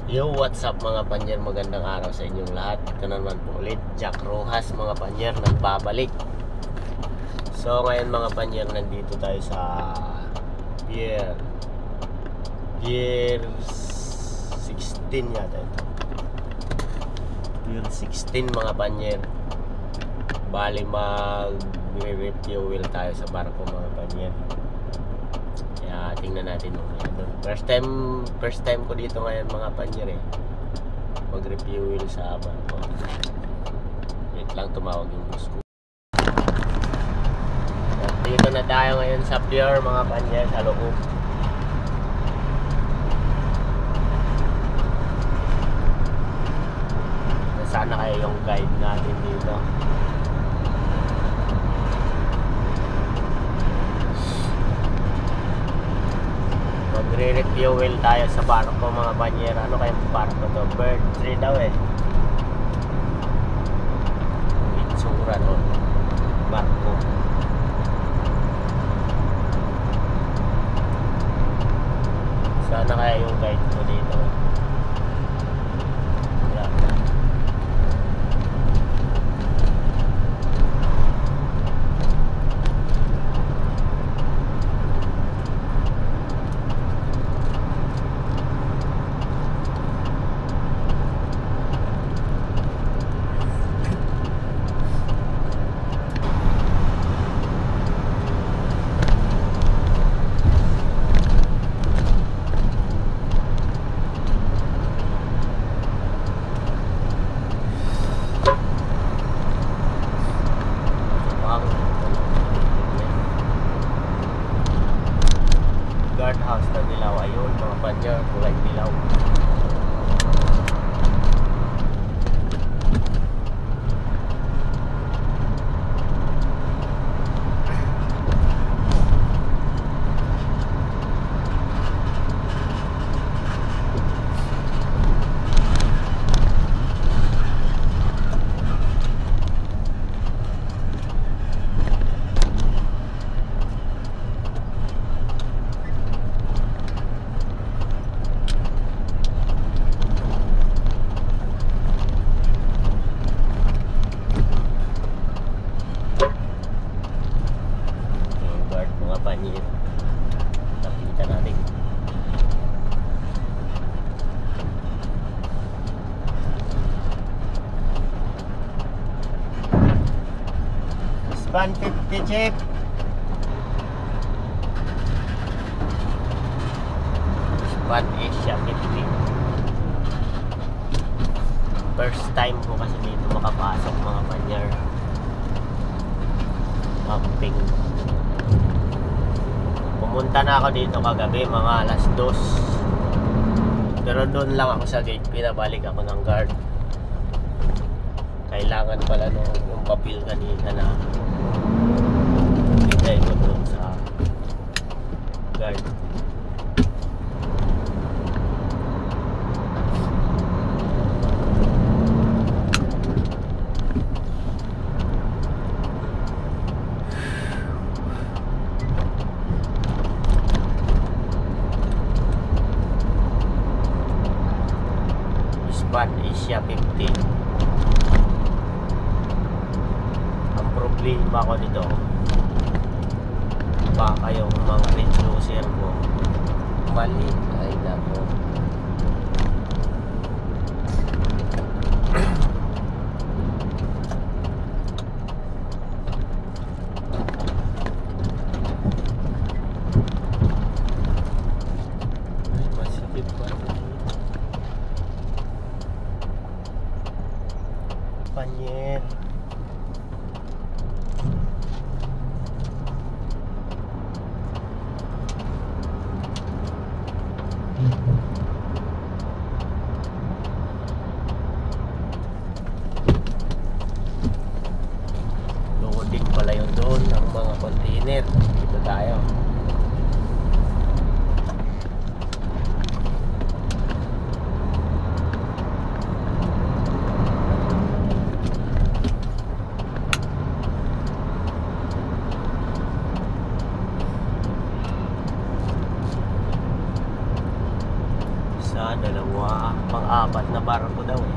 Yo, what's up mga panyer? Magandang araw sa inyong lahat. Ito naman po ulit, Jack Rojas mga panyer, nagbabalik. So ngayon mga panyer, nandito tayo sa Pier 16 yata ito. Pier 16 mga panyer. Bali mag-refuel tayo sa barko mga panyer. Kaya tingnan natin nung yan. First time ko dito ngayon mga panyer mag-refuel sa barko. Wait lang, tumawag yung bus ko. At dito na tayo ngayon sa pier mga panyer, sa loob. Sana kayo yung guide natin dito. Magre-refuel tayo sa barko mga panyer. Ano kayong barko to? Bird 3 daw itsura no barko. Sana kaya yung guide ko dito. Yeah. Guardhouse na dilaw, ayun mga panyer, kulay dilaw. Lapitan natin. Span 50 chip. Span Asia 50. First time ko kasi dito makapasok mga panyer. Camping. Pumunta na ako dito kagabi mga alas 2. Pero doon lang ako sa gate, pinabalik ako ng guard. Kailangan pala yung papel kanina na bigay ko doon sa guard. Span Asia 50. Ang problema ko dito, baka yung mga reducer ko mali. Ay nako. Masakit pa panyer. Loading pala yung doon ng mga container. Dito tayo. Dalawa, pang-apat na barko daw eh.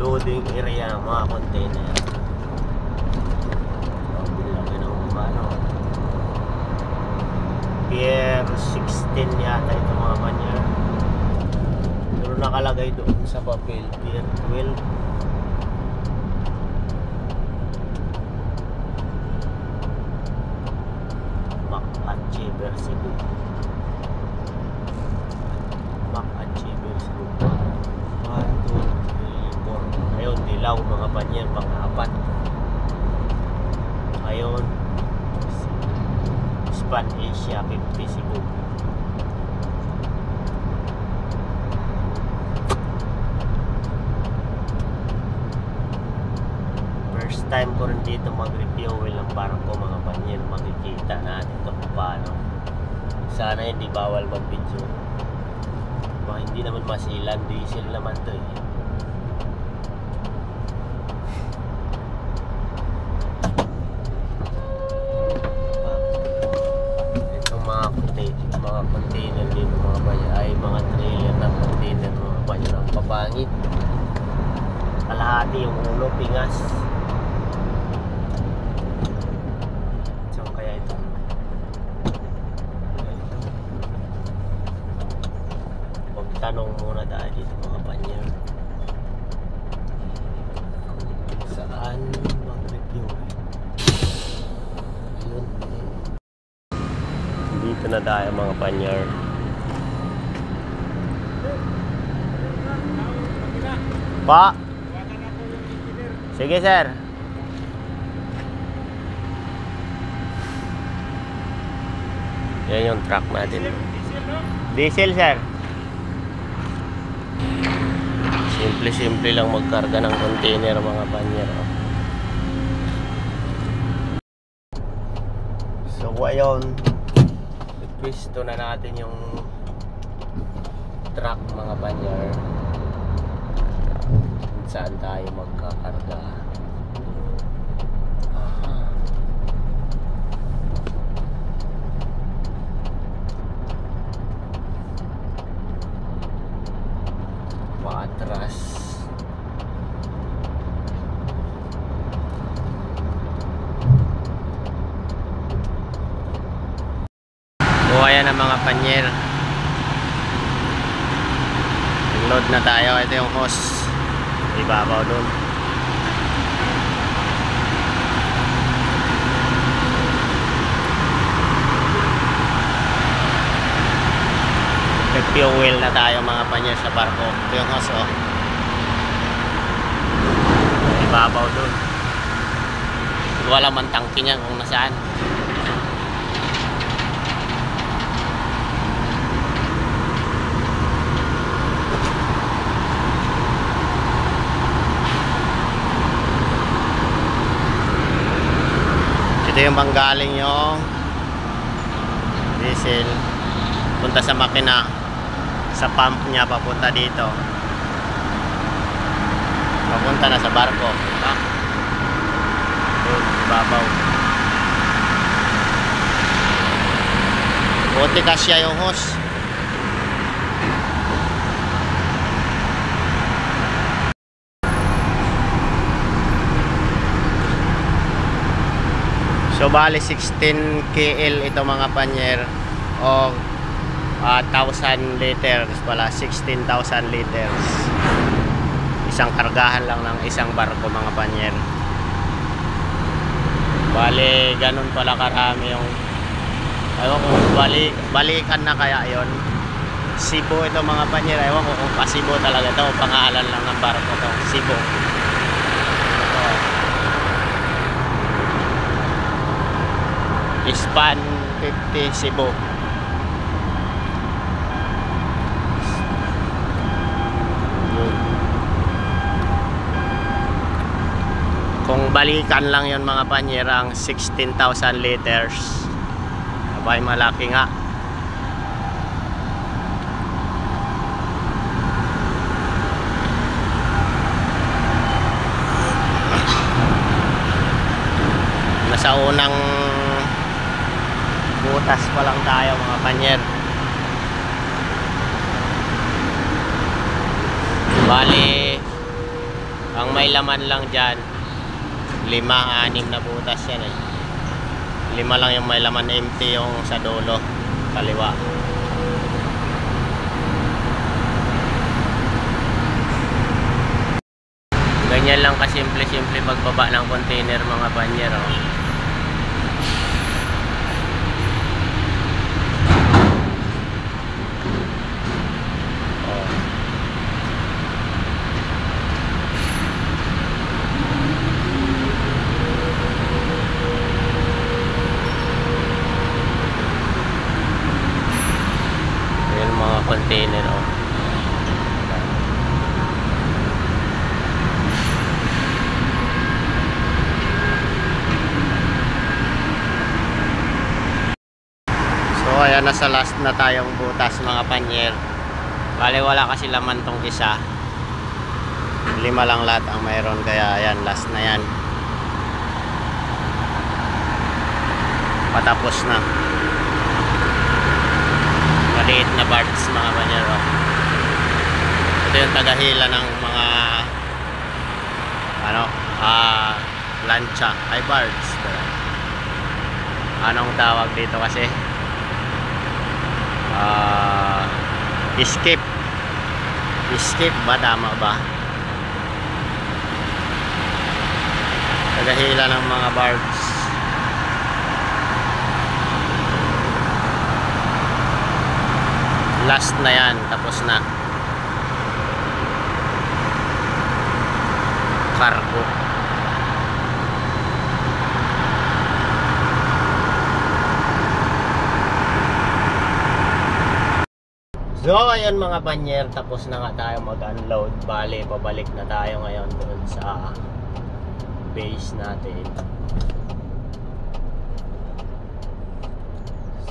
Loading area ng mga container. Laki ng ano, Pier 16 yata ito mga panyer. Pero nakalagay doon sa papel Pier 12. Mac-Achiever Cebu. Mac-Achiever Cebu. 1, 2, 3, 4. Ayun, dilaw mga panyer, pang-apat. Ayun, Span Asia 50 Cebu. First time ko rin dito mag-refuel ng barko mga panyer. Makikita natin ito kung paano. Sana hindi bawal mag-video. Hindi naman masilan, diesel naman to eh. Itong mga container dito mga panyer ay mga trailer ng container mga panyer. Ang papangit, kalahati yung ulo, pingas. So kaya ito tanong muna tayo dito mga panyer, saan mag-review. Ayun, dito na tayo mga panyer. Pa, sige sir. Yan yung truck natin. Diesel sir. Simple-simple lang magkarga ng container mga panyer. So ngayon, ipwisto na natin yung truck mga panyer. Saan tayo magkakarga. Patras. So ayan ang mga panyer. Load na tayo. Ito yung hose. Ibabaw doon. Nag-fuel na tayo mga panyer sa barko. Ito yung hose oh. Ibabaw doon. Wala man tangke niya kung nasaan. Ito yung manggaling yung diesel punta sa makina, sa pump niya papunta dito, papunta na sa barko. Babaw buti kasya yung hose. So bali 16 KL ito mga panyer o 1,000 liters pala, 16,000 liters. Isang kargahan lang ng isang barko mga panyer. Bali ganun pala karami yung ewan ko, balikan na kaya yon. Cebu ito mga panyer, ewan ko kung pa-Cebu talaga ito, pangalan lang ng barko to, Cebu. Span 50 Cebu. balikan lang yon mga panyer, ang 16,000 liters. Abay, malaki nga. Nasa unang butas pa lang tayo mga panyer. Bali, ang may laman lang dyan 5-6 na butas yan eh. 5 lang yung may laman, empty yung sa dulo kaliwa. Ganyan lang kasimple-simple pagbaba ng container mga panyer, oh. Container, oh. So ayan, nasa last na tayong butas mga panyer. Bale wala kasi laman tong isa, 5 lang lahat ang mayroon, kaya ayan, last na yan. Patapos na. Maliit na parts mga banyero. Ito yung tagahila ng mga plancha, ay parts. Anong tawag dito kasi? Escape ba? Tama ba? Tagahila ng mga barbs. Last na yan, tapos na. Cargo. So ayun mga panyer, tapos na nga tayo mag-unload. Bale, pabalik na tayo ngayon doon sa base natin.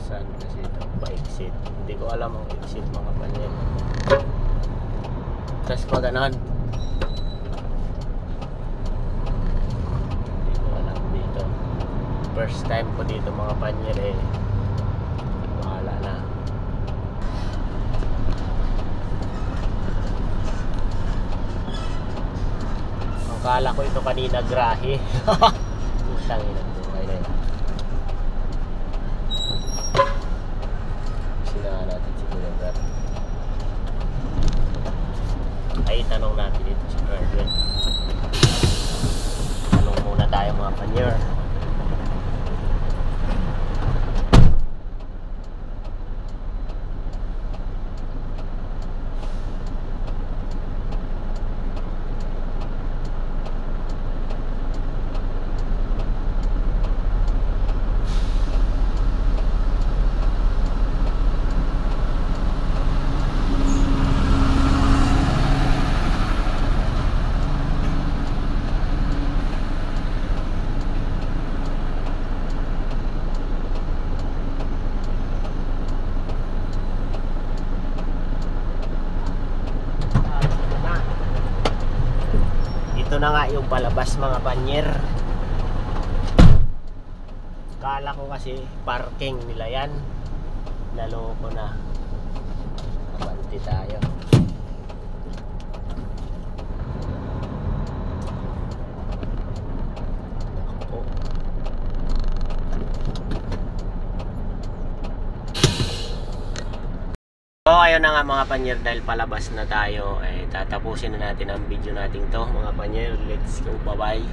Saan kasi ito? Pa-exit. Hindi ko alam ang exit mga panyer. Tapos pa ganon. Hindi ko alam dito. First time ko dito mga panyer eh. Bahala na. Ang kala ko ito kanina grahe. Putang ina. Tanong natin dito sa driver. Tanong muna tayo mga panyer. Ito na nga yung palabas mga panyer. Kala ko kasi parking nila yan. Naloko na. Abanti tayo. So ayun na nga mga panyer, dahil palabas na tayo, eh tatapusin na natin ang video natin to mga panyer. Let's go, bye bye.